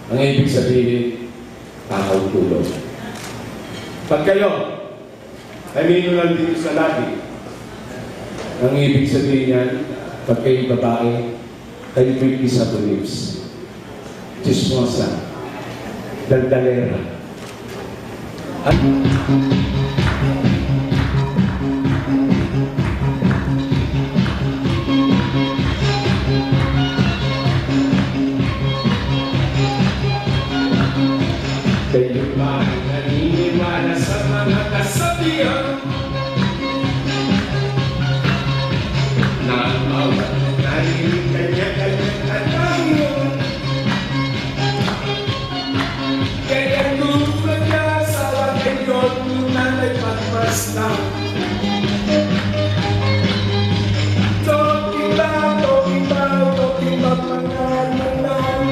Ang ibig sabihin, takaw tulog. Pag kayo, ay minulang dito sa labi, ang ibig sabihin yan, pag kayo babae, kayo pretty sa beliefs. Chismosa. Daldalera. At kayo ba ay naniniwala sa mga kasabihan na ang bawat narinig kanya-kanya tanong? Kaya tulad niya sa wakay yun yung nanay pagmaslang. Talking about mga nalang.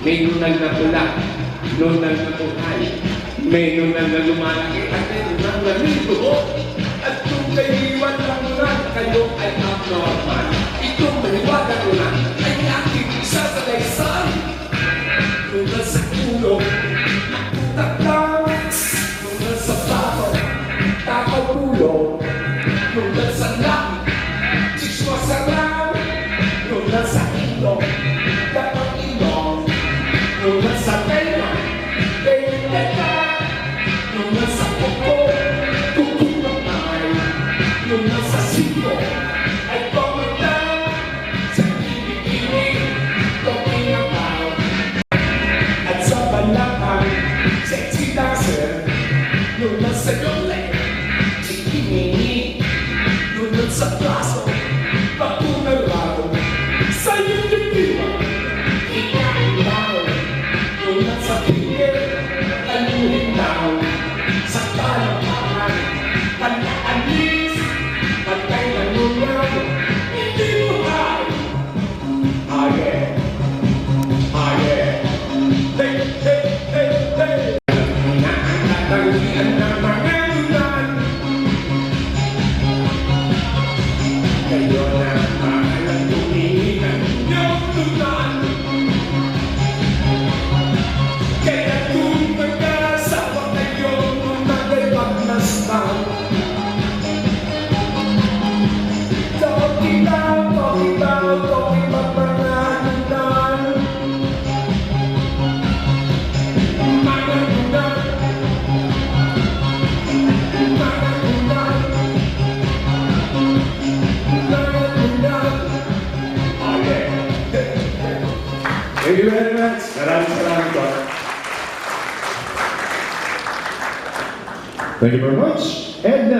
May nunal na pula, nunal na buhay, may nunal na lumalaki, at may nunal na nito. At kung kayo'y walang nunal, kayo ay abnormal. Itong maniwala nunal ay aking sasalaysay. Nunal sa ulo, nakutakang, nunal sa bato, takaw ulo, nunal sa langit, chismosa lang, nunal sa ilong, takaw ilong. Nunal sa pena, pena, nunal sa kuko, kuko kamay, nunal sa siko, ay pamata, sa ibig-ibig, talking about, at sa balakang, sexy dancer, nunal sa yole, chikinini, nunal sa braso, patunal raw, sa iyong diwa, ikaw. Nunal sa tingin, taluhin daw, sa talapakan, panaalis, pagkay na nunal, hindi buhay. Aye, aye, hey, hey, hey, hey. Natatanggihan ng mga nunal, kayo na maalang tumingin ang inyong nunal. Kaya kung magkasawa kayo nung nagpagmasdan, talking about mga nunal. Mga nunal, mga nunal, mga nunal. Okay. Thank you very much. Maraming salamat po. Thank you very much. And